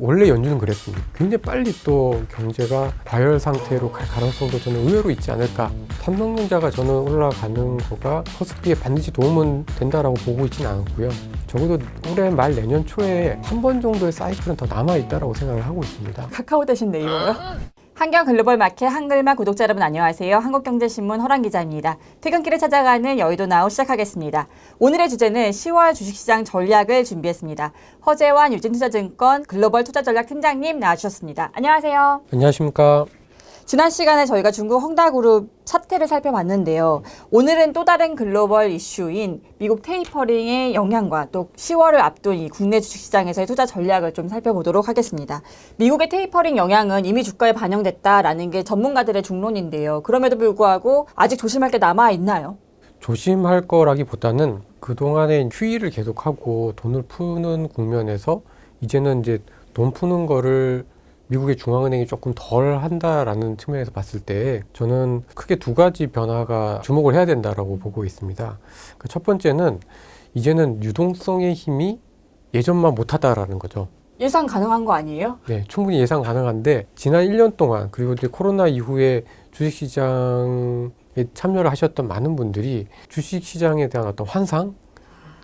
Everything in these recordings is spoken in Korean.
원래 연준은 그랬습니다. 굉장히 빨리 또 경제가 과열 상태로 갈 가능성도 저는 의외로 있지 않을까. 삼성전자가 저는 올라가는 거가 코스피에 반드시 도움은 된다라고 보고 있지는 않고요. 적어도 올해 말 내년 초에 한 번 정도의 사이클은 더 남아있다라고 생각을 하고 있습니다. 카카오 대신 네이버요? 한경 글로벌 마켓 한글만 구독자 여러분 안녕하세요. 한국경제신문 허란 기자입니다. 퇴근길에 찾아가는 여의도 나우 시작하겠습니다. 오늘의 주제는 10월 주식시장 전략을 준비했습니다. 허재환 유진투자증권 글로벌 투자전략 팀장님 나와주셨습니다. 안녕하세요. 안녕하십니까. 지난 시간에 저희가 중국 헝다그룹 사태를 살펴봤는데요. 오늘은 또 다른 글로벌 이슈인 미국 테이퍼링의 영향과 또 10월을 앞둔 이 국내 주식시장에서의 투자 전략을 좀 살펴보도록 하겠습니다. 미국의 테이퍼링 영향은 이미 주가에 반영됐다라는 게 전문가들의 중론인데요. 그럼에도 불구하고 아직 조심할 게 남아있나요? 조심할 거라기보다는 그동안에 휴일을 계속하고 돈을 푸는 국면에서 이제는 이제 돈 푸는 거를 미국의 중앙은행이 조금 덜 한다라는 측면에서 봤을 때 저는 크게 두 가지 변화가 주목을 해야 된다라고 보고 있습니다. 첫 번째는 이제는 유동성의 힘이 예전만 못하다라는 거죠. 예상 가능한 거 아니에요? 네, 충분히 예상 가능한데 지난 1년 동안 그리고 이제 코로나 이후에 주식시장에 참여를 하셨던 많은 분들이 주식시장에 대한 어떤 환상?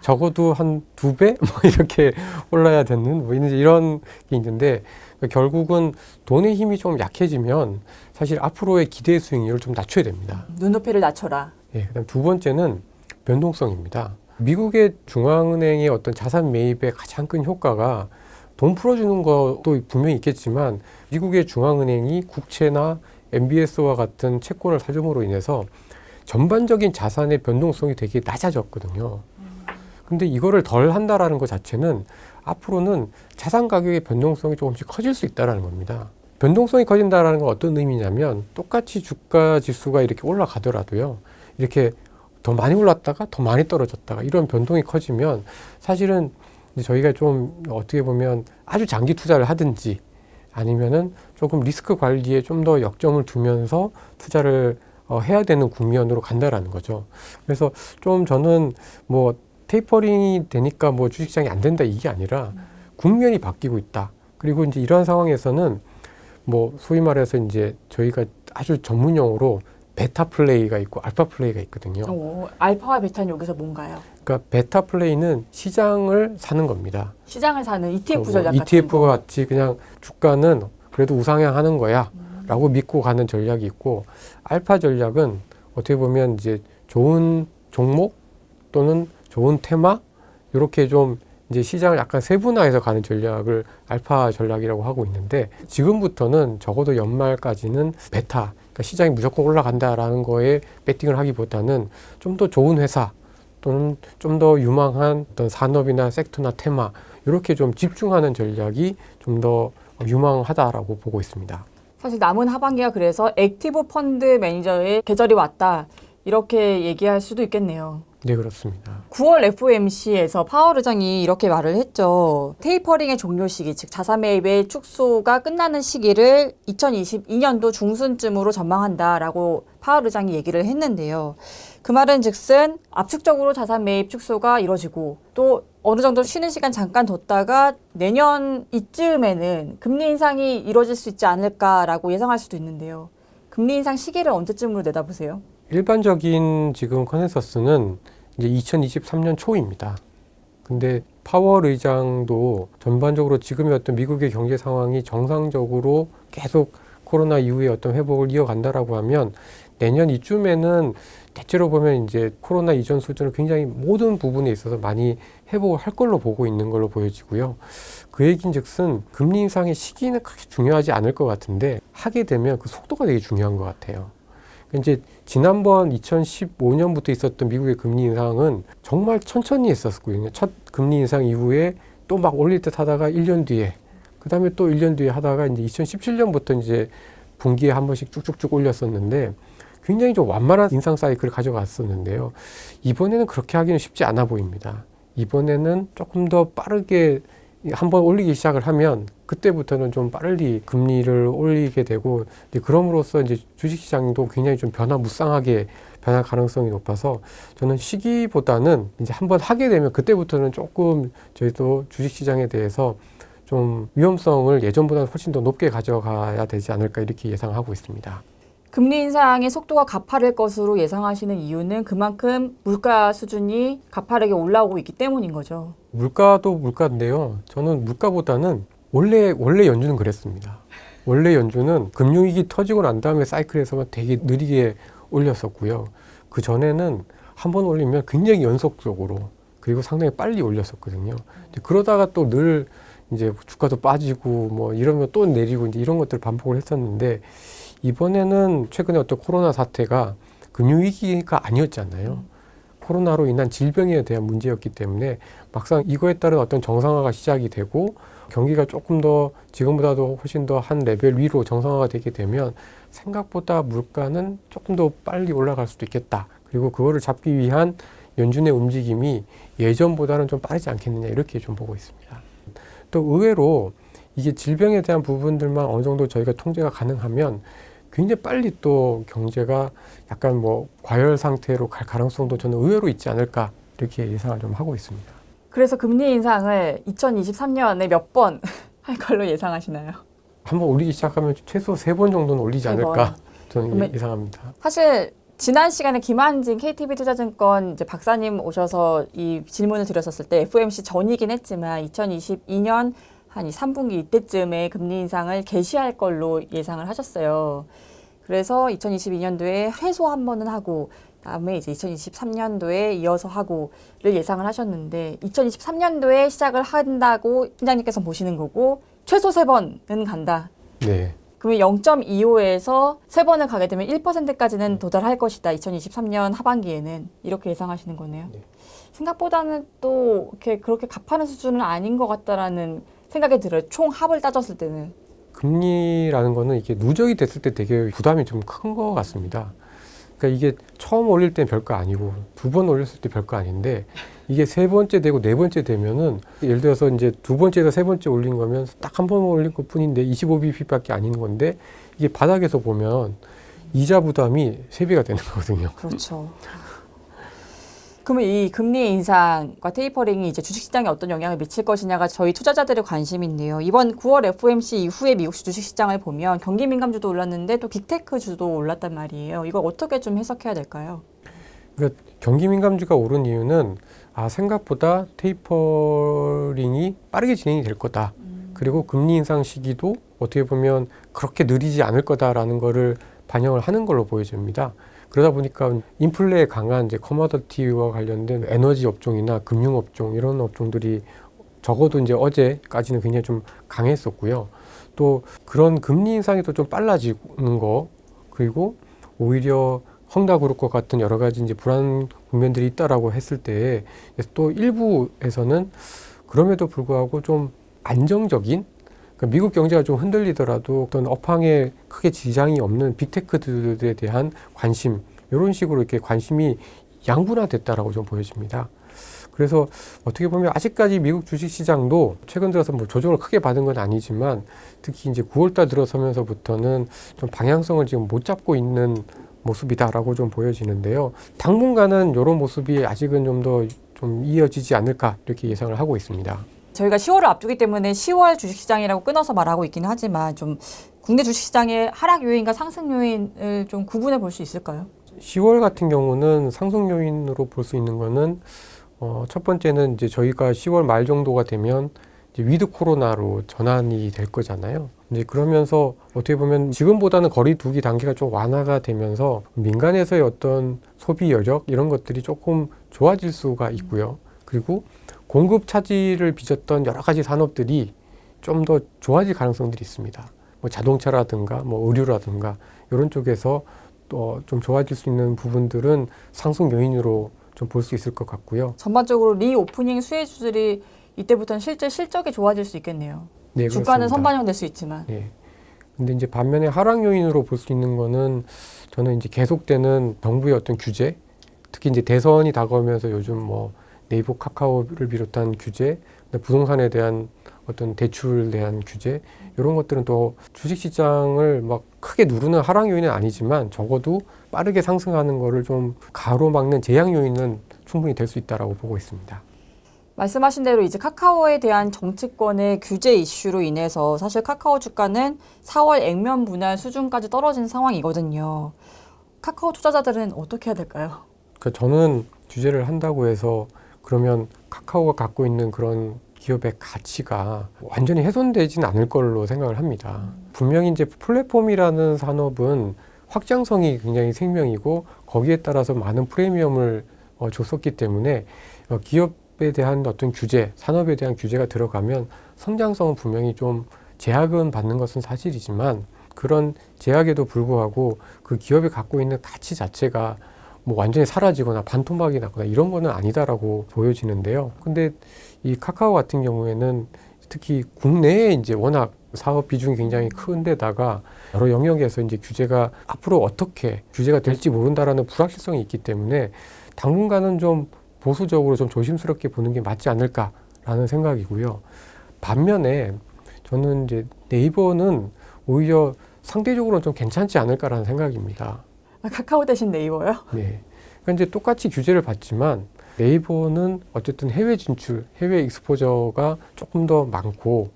적어도 한 2배? 뭐 이렇게 올라야 되는 뭐 이런 게 있는데 결국은 돈의 힘이 좀 약해지면 사실 앞으로의 기대 수익률을 좀 낮춰야 됩니다. 눈높이를 낮춰라. 예, 그다음 두 번째는 변동성입니다. 미국의 중앙은행의 어떤 자산 매입의 가장 큰 효과가 돈 풀어주는 것도 분명히 있겠지만 미국의 중앙은행이 국채나 MBS와 같은 채권을 사줌으로 인해서 전반적인 자산의 변동성이 되게 낮아졌거든요. 근데 이거를 덜 한다라는 것 자체는 앞으로는 자산 가격의 변동성이 조금씩 커질 수 있다는 겁니다. 변동성이 커진다는 건 어떤 의미냐면 똑같이 주가 지수가 이렇게 올라가더라도요. 이렇게 더 많이 올랐다가 더 많이 떨어졌다가 이런 변동이 커지면 사실은 저희가 좀 어떻게 보면 아주 장기 투자를 하든지 아니면은 조금 리스크 관리에 좀 더 역점을 두면서 투자를 해야 되는 국면으로 간다라는 거죠. 그래서 좀 저는 뭐 테이퍼링이 되니까 뭐 주식시장이 안 된다 이게 아니라 국면이 바뀌고 있다. 그리고 이제 이러한 상황에서는 뭐 소위 말해서 이제 저희가 아주 전문용어로 베타 플레이가 있고 알파 플레이가 있거든요. 알파와 베타는 여기서 뭔가요? 그러니까 베타 플레이는 시장을 사는 겁니다. 시장을 사는 ETF 전략 같은 ETF와 같이 그냥 주가는 그래도 우상향하는 거야 라고 믿고 가는 전략이 있고 알파 전략은 어떻게 보면 이제 좋은 종목 또는 좋은 테마 이렇게 좀 이제 시장을 약간 세분화해서 가는 전략을 알파 전략이라고 하고 있는데 지금부터는 적어도 연말까지는 베타 그러니까 시장이 무조건 올라간다라는 거에 배팅을 하기보다는 좀 더 좋은 회사 또는 좀 더 유망한 어떤 산업이나 섹터나 테마 이렇게 좀 집중하는 전략이 좀 더 유망하다라고 보고 있습니다. 사실 남은 하반기가 그래서 액티브 펀드 매니저의 계절이 왔다 이렇게 얘기할 수도 있겠네요. 네, 그렇습니다. 9월 FOMC에서 파월 의장이 이렇게 말을 했죠. 테이퍼링의 종료 시기, 즉 자산 매입의 축소가 끝나는 시기를 2022년도 중순쯤으로 전망한다라고 파월 의장이 얘기를 했는데요. 그 말은 즉슨 압축적으로 자산 매입 축소가 이루어지고 또 어느 정도 쉬는 시간 잠깐 뒀다가 내년 이쯤에는 금리 인상이 이루어질 수 있지 않을까라고 예상할 수도 있는데요. 금리 인상 시기를 언제쯤으로 내다보세요? 일반적인 지금 컨센서스는 이제 2023년 초입니다. 근데 파월 의장도 전반적으로 지금의 어떤 미국의 경제 상황이 정상적으로 계속 코로나 이후에 어떤 회복을 이어간다라고 하면 내년 이쯤에는 대체로 보면 이제 코로나 이전 수준을 굉장히 모든 부분에 있어서 많이 회복을 할 걸로 보고 있는 걸로 보여지고요. 그 얘기인즉슨 금리 인상의 시기는 그렇게 중요하지 않을 것 같은데 하게 되면 그 속도가 되게 중요한 것 같아요. 이제 지난번 2015년부터 있었던 미국의 금리 인상은 정말 천천히 했었거든요. 첫 금리 인상 이후에 또 막 올릴 듯 하다가 1년 뒤에, 그 다음에 또 1년 뒤에 하다가 이제 2017년부터 이제 분기에 한 번씩 쭉쭉쭉 올렸었는데 굉장히 좀 완만한 인상 사이클을 가져갔었는데요. 이번에는 그렇게 하기는 쉽지 않아 보입니다. 이번에는 조금 더 빠르게 한번 올리기 시작을 하면 그때부터는 좀 빨리 금리를 올리게 되고 그럼으로써 이제 주식시장도 굉장히 좀 변화무쌍하게 변할 가능성이 높아서 저는 시기보다는 이제 한번 하게 되면 그때부터는 조금 저희도 주식시장에 대해서 좀 위험성을 예전보다 훨씬 더 높게 가져가야 되지 않을까 이렇게 예상하고 있습니다. 금리 인상의 속도가 가파를 것으로 예상하시는 이유는 그만큼 물가 수준이 가파르게 올라오고 있기 때문인 거죠. 물가도 물가인데요. 저는 물가보다는 원래 연준은 그랬습니다. 원래 연준은 금융위기 터지고 난 다음에 사이클에서만 되게 느리게 올렸었고요. 그 전에는 한 번 올리면 굉장히 연속적으로 그리고 상당히 빨리 올렸었거든요. 그러다가 또 늘 이제 주가도 빠지고 뭐 이러면 또 내리고 이제 이런 것들을 반복을 했었는데 이번에는 최근에 어떤 코로나 사태가 금융위기가 아니었잖아요. 코로나로 인한 질병에 대한 문제였기 때문에 막상 이거에 따른 어떤 정상화가 시작이 되고 경기가 조금 더 지금보다도 훨씬 더 한 레벨 위로 정상화가 되게 되면 생각보다 물가는 조금 더 빨리 올라갈 수도 있겠다. 그리고 그거를 잡기 위한 연준의 움직임이 예전보다는 좀 빠르지 않겠느냐 이렇게 좀 보고 있습니다. 또 의외로 이게 질병에 대한 부분들만 어느 정도 저희가 통제가 가능하면 굉장히 빨리 또 경제가 약간 뭐 과열 상태로 갈 가능성도 저는 의외로 있지 않을까 이렇게 예상을 좀 하고 있습니다. 그래서 금리 인상을 2023년에 몇 번 할 걸로 예상하시나요? 한번 올리기 시작하면 최소 3번 정도는 올리지 않을까 저는 예상합니다. 사실 지난 시간에 김한진 KTB투자증권 이제 박사님 오셔서 이 질문을 드렸었을 때 FOMC 전이긴 했지만 2022년 한 3분기 이때쯤에 금리 인상을 개시할 걸로 예상을 하셨어요. 그래서 2022년도에 최소 한 번은 하고 다음에 이제 2023년도에 이어서 하고를 예상을 하셨는데 2023년도에 시작을 한다고 팀장님께서 보시는 거고 최소 3번은 간다. 네. 그러면 0.25에서 3번을 가게 되면 1%까지는 도달할 것이다. 2023년 하반기에는 이렇게 예상하시는 거네요. 네. 생각보다는 또 그렇게 가파른 수준은 아닌 것 같다라는 생각이 들어요. 총 합을 따졌을 때는. 금리라는 거는 이게 누적이 됐을 때 되게 부담이 좀 큰 것 같습니다. 그러니까 이게 처음 올릴 땐 별거 아니고 2번 올렸을 때 별거 아닌데 이게 3번째 되고 4번째 되면은 예를 들어서 이제 2번째에서 3번째 올린 거면 딱 한 번 올린 것 뿐인데 25bp밖에 아닌 건데 이게 바닥에서 보면 이자 부담이 3배가 되는 거거든요. 그렇죠. 그러면 이 금리 인상과 테이퍼링이 이제 주식시장에 어떤 영향을 미칠 것이냐가 저희 투자자들의 관심인데요. 이번 9월 FOMC 이후에 미국 주식시장을 보면 경기 민감주도 올랐는데 또 빅테크주도 올랐단 말이에요. 이걸 어떻게 좀 해석해야 될까요? 그러니까 경기 민감주가 오른 이유는 생각보다 테이퍼링이 빠르게 진행이 될 거다. 그리고 금리 인상 시기도 어떻게 보면 그렇게 느리지 않을 거다라는 거를 반영을 하는 걸로 보여집니다. 그러다 보니까 인플레에 강한 이제 커머더티와 관련된 에너지 업종이나 금융 업종 이런 업종들이 적어도 이제 어제까지는 굉장히 좀 강했었고요. 또 그런 금리 인상이 또 좀 빨라지는 거 그리고 오히려 헝다그룹과 같은 여러 가지 이제 불안 국면들이 있다라고 했을 때 또 일부에서는 그럼에도 불구하고 좀 안정적인 그러니까 미국 경제가 좀 흔들리더라도 어떤 업황에 크게 지장이 없는 빅테크들에 대한 관심 이런 식으로 이렇게 관심이 양분화됐다라고 좀 보여집니다. 그래서 어떻게 보면 아직까지 미국 주식시장도 최근 들어서 뭐 조정을 크게 받은 건 아니지만 특히 이제 9월달 들어서면서부터는 좀 방향성을 지금 못 잡고 있는 모습이다라고 좀 보여지는데요. 당분간은 이런 모습이 아직은 좀 더 좀 이어지지 않을까 이렇게 예상을 하고 있습니다. 저희가 10월을 앞두기 때문에 10월 주식시장이라고 끊어서 말하고 있긴 하지만 좀 국내 주식시장의 하락 요인과 상승 요인을 좀 구분해 볼 수 있을까요? 10월 같은 경우는 상승 요인으로 볼 수 있는 거는 첫 번째는 이제 저희가 10월 말 정도가 되면 이제 위드 코로나로 전환이 될 거잖아요. 이제 그러면서 어떻게 보면 지금보다는 거리 두기 단계가 좀 완화가 되면서 민간에서의 어떤 소비 여력 이런 것들이 조금 좋아질 수가 있고요. 그리고 공급 차질을 빚었던 여러 가지 산업들이 좀 더 좋아질 가능성들이 있습니다. 뭐 자동차라든가 뭐 의류라든가 이런 쪽에서 또 좀 좋아질 수 있는 부분들은 상승 요인으로 좀 볼 수 있을 것 같고요. 전반적으로 리오프닝 수혜주들이 이때부터는 실제 실적이 좋아질 수 있겠네요. 네, 주가는 그렇습니다. 선반영될 수 있지만. 네. 근데 이제 반면에 하락 요인으로 볼 수 있는 거는 저는 이제 계속되는 정부의 어떤 규제, 특히 이제 대선이 다가오면서 요즘 뭐 네이버 카카오를 비롯한 규제, 부동산에 대한 어떤 대출에 대한 규제 이런 것들은 또 주식시장을 막 크게 누르는 하락 요인은 아니지만 적어도 빠르게 상승하는 거를 좀 가로막는 제약 요인은 충분히 될 수 있다라고 보고 있습니다. 말씀하신 대로 이제 카카오에 대한 정치권의 규제 이슈로 인해서 사실 카카오 주가는 4월 액면 분할 수준까지 떨어진 상황이거든요. 카카오 투자자들은 어떻게 해야 될까요? 그러니까 저는 규제를 한다고 해서 그러면 카카오가 갖고 있는 그런 기업의 가치가 완전히 훼손되지는 않을 걸로 생각을 합니다. 분명히 이제 플랫폼이라는 산업은 확장성이 굉장히 생명이고 거기에 따라서 많은 프리미엄을 줬었기 때문에 기업에 대한 어떤 규제, 산업에 대한 규제가 들어가면 성장성은 분명히 좀 제약은 받는 것은 사실이지만 그런 제약에도 불구하고 그 기업이 갖고 있는 가치 자체가 뭐 완전히 사라지거나 반토막이 나거나 이런 거는 아니다라고 보여지는데요. 근데 이 카카오 같은 경우에는 특히 국내에 이제 워낙 사업 비중이 굉장히 큰 데다가 여러 영역에서 이제 규제가 앞으로 어떻게 규제가 될지 모른다라는 불확실성이 있기 때문에 당분간은 좀 보수적으로 좀 조심스럽게 보는 게 맞지 않을까라는 생각이고요. 반면에 저는 이제 네이버는 오히려 상대적으로는 좀 괜찮지 않을까라는 생각입니다. 카카오 대신 네이버요? 네. 그러니까 이제 똑같이 규제를 받지만 네이버는 어쨌든 해외 진출, 해외 익스포저가 조금 더 많고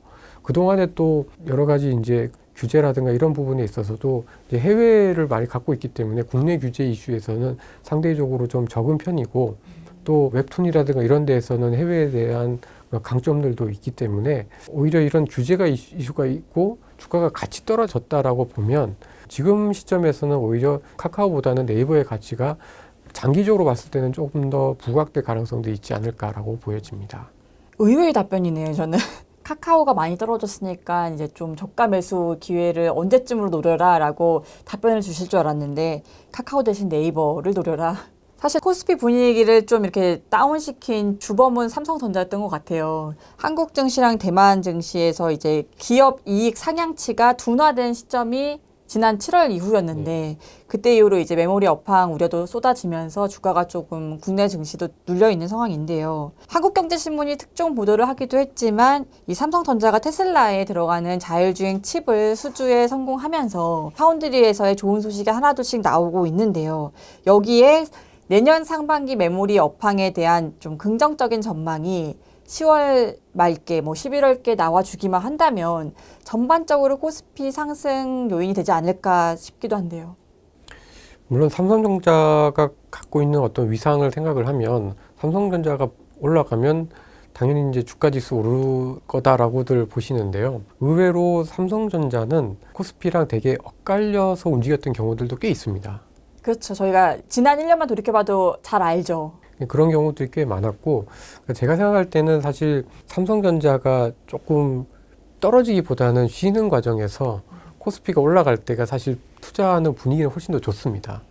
그동안에 또 여러 가지 이제 규제라든가 이런 부분에 있어서도 이제 해외를 많이 갖고 있기 때문에 국내 규제 이슈에서는 상대적으로 좀 적은 편이고 또 웹툰이라든가 이런 데에서는 해외에 대한 강점들도 있기 때문에 오히려 이런 규제가 이슈가 있고 주가가 같이 떨어졌다라고 보면 지금 시점에서는 오히려 카카오보다는 네이버의 가치가 장기적으로 봤을 때는 조금 더 부각될 가능성도 있지 않을까라고 보여집니다. 의외의 답변이네요, 저는. 카카오가 많이 떨어졌으니까 이제 좀 저가 매수 기회를 언제쯤으로 노려라라고 답변을 주실 줄 알았는데 카카오 대신 네이버를 노려라. 사실 코스피 분위기를 좀 이렇게 다운시킨 주범은 삼성전자였던 것 같아요. 한국 증시랑 대만 증시에서 이제 기업 이익 상향치가 둔화된 시점이 지난 7월 이후였는데 그때 이후로 이제 메모리 업황 우려도 쏟아지면서 주가가 조금 국내 증시도 눌려 있는 상황인데요. 한국경제신문이 특종 보도를 하기도 했지만 이 삼성전자가 테슬라에 들어가는 자율주행 칩을 수주에 성공하면서 파운드리에서의 좋은 소식이 하나둘씩 나오고 있는데요. 여기에 내년 상반기 메모리 업황에 대한 좀 긍정적인 전망이 10월 말께 뭐 11월께 나와주기만 한다면 전반적으로 코스피 상승 요인이 되지 않을까 싶기도 한데요. 물론 삼성전자가 갖고 있는 어떤 위상을 생각을 하면 삼성전자가 올라가면 당연히 이제 주가 지수 오를 거다라고들 보시는데요. 의외로 삼성전자는 코스피랑 되게 엇갈려서 움직였던 경우들도 꽤 있습니다. 그렇죠. 저희가 지난 1년만 돌이켜봐도 잘 알죠. 그런 경우들이 꽤 많았고 제가 생각할 때는 사실 삼성전자가 조금 떨어지기보다는 쉬는 과정에서 코스피가 올라갈 때가 사실 투자하는 분위기는 훨씬 더 좋습니다.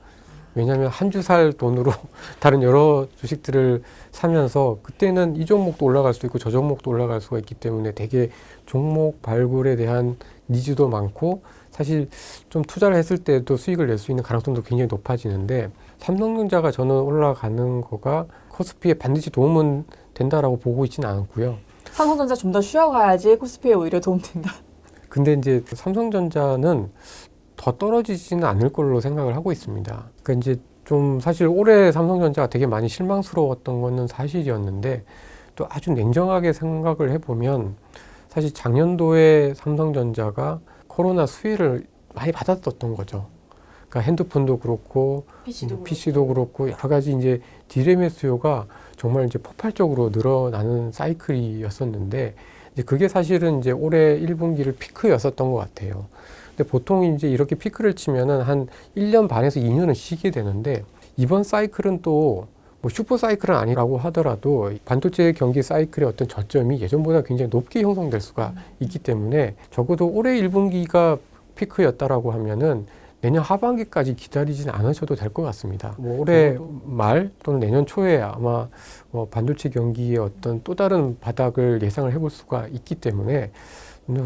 왜냐하면 한 주 살 돈으로 다른 여러 주식들을 사면서 그때는 이 종목도 올라갈 수 있고 저 종목도 올라갈 수가 있기 때문에 되게 종목 발굴에 대한 니즈도 많고 사실 좀 투자를 했을 때도 수익을 낼 수 있는 가능성도 굉장히 높아지는데 삼성전자가 저는 올라가는 거가 코스피에 반드시 도움은 된다라고 보고 있지는 않고요. 삼성전자 좀 더 쉬어가야지 코스피에 오히려 도움된다. 근데 이제 삼성전자는 더 떨어지지는 않을 걸로 생각을 하고 있습니다. 그러니까 이제 좀 사실 올해 삼성전자가 되게 많이 실망스러웠던 거는 사실이었는데 또 아주 냉정하게 생각을 해보면 사실 작년도에 삼성전자가 코로나 수혜를 많이 받았었던 거죠. 그러니까 핸드폰도 그렇고 PC도 그렇고 여러 가지 이제 디램의 수요가 정말 이제 폭발적으로 늘어나는 사이클이었었는데 이제 그게 사실은 이제 올해 1분기를 피크였었던 것 같아요. 근데 보통 이제 이렇게 피크를 치면은 한 1년 반에서 2년은 쉬게 되는데 이번 사이클은 또 뭐 슈퍼 사이클은 아니라고 하더라도 반도체 경기 사이클의 어떤 저점이 예전보다 굉장히 높게 형성될 수가 있기 때문에 적어도 올해 1분기가 피크였다라고 하면은 내년 하반기까지 기다리지는 않으셔도 될 것 같습니다. 뭐 올해 말 또는 내년 초에 아마 반도체 경기의 어떤 또 다른 바닥을 예상을 해볼 수가 있기 때문에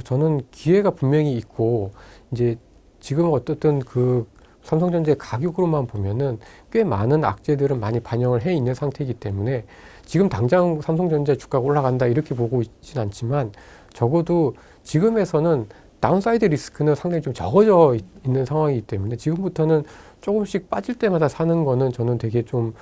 저는 기회가 분명히 있고 이제 지금 어떻든 그 삼성전자의 가격으로만 보면은 꽤 많은 악재들은 많이 반영을 해 있는 상태이기 때문에 지금 당장 삼성전자 주가가 올라간다 이렇게 보고 있진 않지만 적어도 지금에서는 다운사이드 리스크는 상당히 좀 적어져 있는 상황이기 때문에 지금부터는 조금씩 빠질 때마다 사는 거는 저는 되게 좀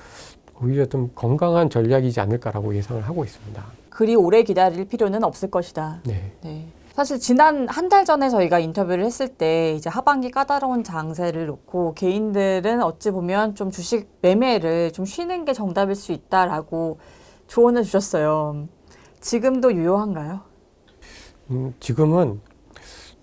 오히려 좀 건강한 전략이지 않을까라고 예상을 하고 있습니다. 그리 오래 기다릴 필요는 없을 것이다. 네. 네. 사실 지난 한 달 전에 저희가 인터뷰를 했을 때 이제 하반기 까다로운 장세를 놓고 개인들은 어찌 보면 좀 주식 매매를 좀 쉬는 게 정답일 수 있다라고 조언을 주셨어요. 지금도 유효한가요? 지금은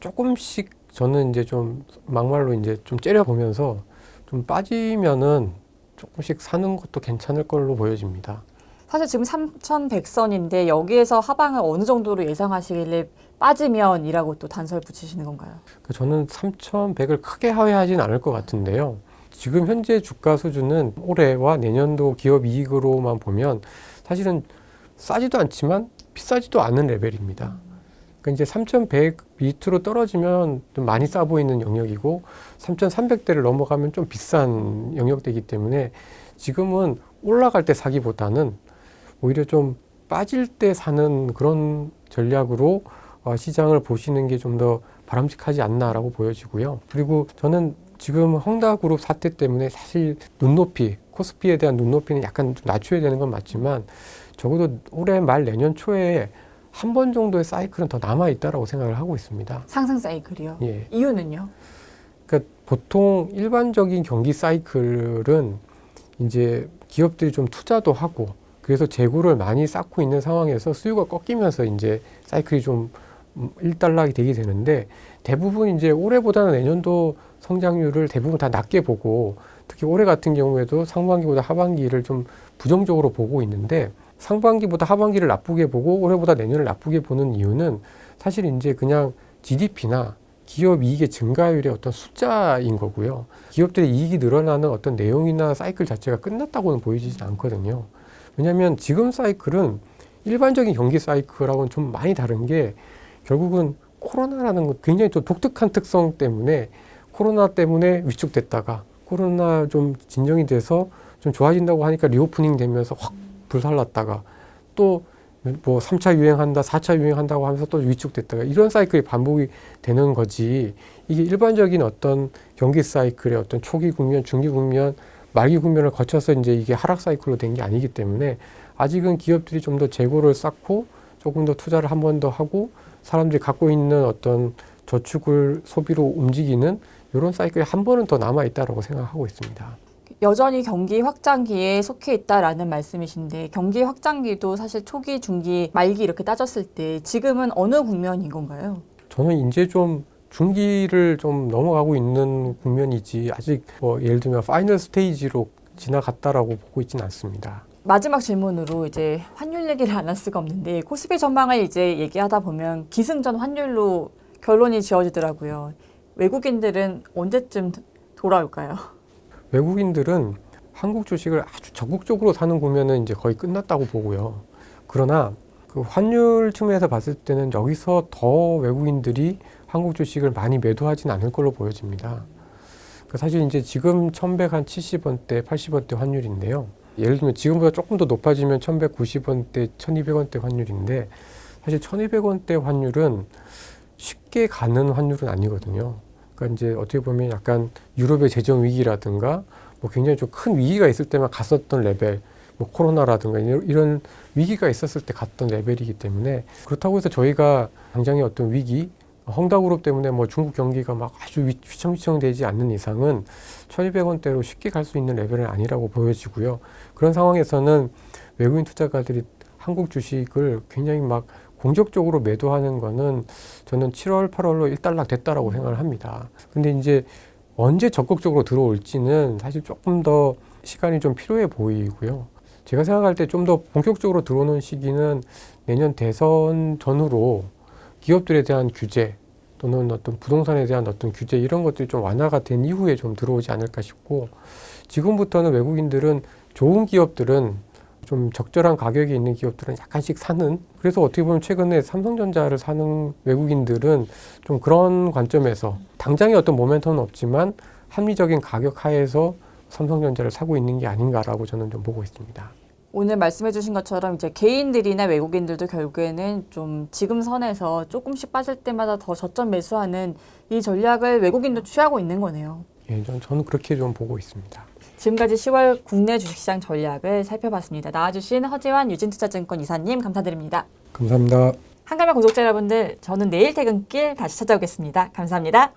조금씩 저는 이제 좀 막말로 이제 좀 째려보면서 좀 빠지면은 조금씩 사는 것도 괜찮을 걸로 보여집니다. 사실 지금 3,100선인데 여기에서 하방을 어느 정도로 예상하시길래 빠지면이라고 또 단서를 붙이시는 건가요? 저는 3,100을 크게 하회하진 않을 것 같은데요. 지금 현재 주가 수준은 올해와 내년도 기업 이익으로만 보면 사실은 싸지도 않지만 비싸지도 않은 레벨입니다. 그러니까 이제 3,100 밑으로 떨어지면 좀 많이 싸 보이는 영역이고 3,300대를 넘어가면 좀 비싼 영역대이기 때문에 지금은 올라갈 때 사기보다는 오히려 좀 빠질 때 사는 그런 전략으로 시장을 보시는 게 좀 더 바람직하지 않나라고 보여지고요. 그리고 저는 지금 헝다그룹 사태 때문에 사실 눈높이, 코스피에 대한 눈높이는 약간 좀 낮춰야 되는 건 맞지만 적어도 올해 말 내년 초에 한 번 정도의 사이클은 더 남아 있다라고 생각을 하고 있습니다. 상승 사이클이요? 예. 이유는요? 그러니까 보통 일반적인 경기 사이클은 이제 기업들이 좀 투자도 하고 그래서 재고를 많이 쌓고 있는 상황에서 수요가 꺾이면서 이제 사이클이 좀 일단락이 되게 되는데 대부분 이제 올해보다는 내년도 성장률을 대부분 다 낮게 보고 특히 올해 같은 경우에도 상반기보다 하반기를 좀 부정적으로 보고 있는데 상반기보다 하반기를 나쁘게 보고 올해보다 내년을 나쁘게 보는 이유는 사실 이제 그냥 GDP나 기업 이익의 증가율의 어떤 숫자인 거고요. 기업들의 이익이 늘어나는 어떤 내용이나 사이클 자체가 끝났다고는 보이지는 않거든요. 왜냐하면 지금 사이클은 일반적인 경기 사이클하고는 좀 많이 다른 게 결국은 코로나라는 건 굉장히 또 독특한 특성 때문에 코로나 때문에 위축됐다가 코로나 좀 진정이 돼서 좀 좋아진다고 하니까 리오프닝 되면서 확 불살랐다가 또 뭐 3차 유행한다, 4차 유행한다고 하면서 또 위축됐다가 이런 사이클이 반복이 되는 거지 이게 일반적인 어떤 경기 사이클의 어떤 초기 국면, 중기 국면, 말기 국면을 거쳐서 이제 이게 하락 사이클로 된 게 아니기 때문에 아직은 기업들이 좀 더 재고를 쌓고 조금 더 투자를 한 번 더 하고 사람들이 갖고 있는 어떤 저축을 소비로 움직이는 이런 사이클이 한 번은 더 남아 있다고 생각하고 있습니다. 여전히 경기 확장기에 속해 있다라는 말씀이신데 경기 확장기도 사실 초기, 중기, 말기 이렇게 따졌을 때 지금은 어느 국면인 건가요? 저는 이제 좀 중기를 좀 넘어가고 있는 국면이지 아직 뭐 예를 들면 파이널 스테이지로 지나갔다라고 보고 있지는 않습니다. 마지막 질문으로 이제 환율 얘기를 안 할 수가 없는데 코스피 전망을 이제 얘기하다 보면 기승전 환율로 결론이 지어지더라고요. 외국인들은 언제쯤 돌아올까요? 외국인들은 한국 주식을 아주 적극적으로 사는 국면은 이제 거의 끝났다고 보고요. 그러나 그 환율 측면에서 봤을 때는 여기서 더 외국인들이 한국 주식을 많이 매도하진 않을 걸로 보여집니다. 사실 이제 지금 1170원대, 80원대 환율인데요. 예를 들면 지금보다 조금 더 높아지면 1190원대, 1200원대 환율인데 사실 1200원대 환율은 쉽게 가는 환율은 아니거든요. 그러니까 이제 어떻게 보면 약간 유럽의 재정 위기라든가 뭐 굉장히 좀 큰 위기가 있을 때만 갔었던 레벨, 뭐 코로나라든가 이런 위기가 있었을 때 갔던 레벨이기 때문에 그렇다고 해서 저희가 당장의 어떤 위기, 헝다그룹 때문에 뭐 중국 경기가 막 아주 휘청휘청 되지 않는 이상은 1200원대로 쉽게 갈 수 있는 레벨은 아니라고 보여지고요. 그런 상황에서는 외국인 투자가들이 한국 주식을 굉장히 막 공격적으로 매도하는 거는 저는 7월, 8월로 일단락 됐다라고 생각을 합니다. 근데 이제 언제 적극적으로 들어올지는 사실 조금 더 시간이 좀 필요해 보이고요. 제가 생각할 때 좀 더 본격적으로 들어오는 시기는 내년 대선 전후로 기업들에 대한 규제 또는 어떤 부동산에 대한 어떤 규제 이런 것들이 좀 완화가 된 이후에 좀 들어오지 않을까 싶고 지금부터는 외국인들은 좋은 기업들은 좀 적절한 가격에 있는 기업들은 약간씩 사는 그래서 어떻게 보면 최근에 삼성전자를 사는 외국인들은 좀 그런 관점에서 당장의 어떤 모멘텀은 없지만 합리적인 가격 하에서 삼성전자를 사고 있는 게 아닌가라고 저는 좀 보고 있습니다. 오늘 말씀해 주신 것처럼 이제 개인들이나 외국인들도 결국에는 좀 지금 선에서 조금씩 빠질 때마다 더 저점 매수하는 이 전략을 외국인도 취하고 있는 거네요. 예, 저는 그렇게 좀 보고 있습니다. 지금까지 10월 국내 주식시장 전략을 살펴봤습니다. 나와주신 허지환 유진투자증권 이사님 감사드립니다. 감사합니다. 한가면 구독자 여러분들, 저는 내일 퇴근길 다시 찾아오겠습니다. 감사합니다.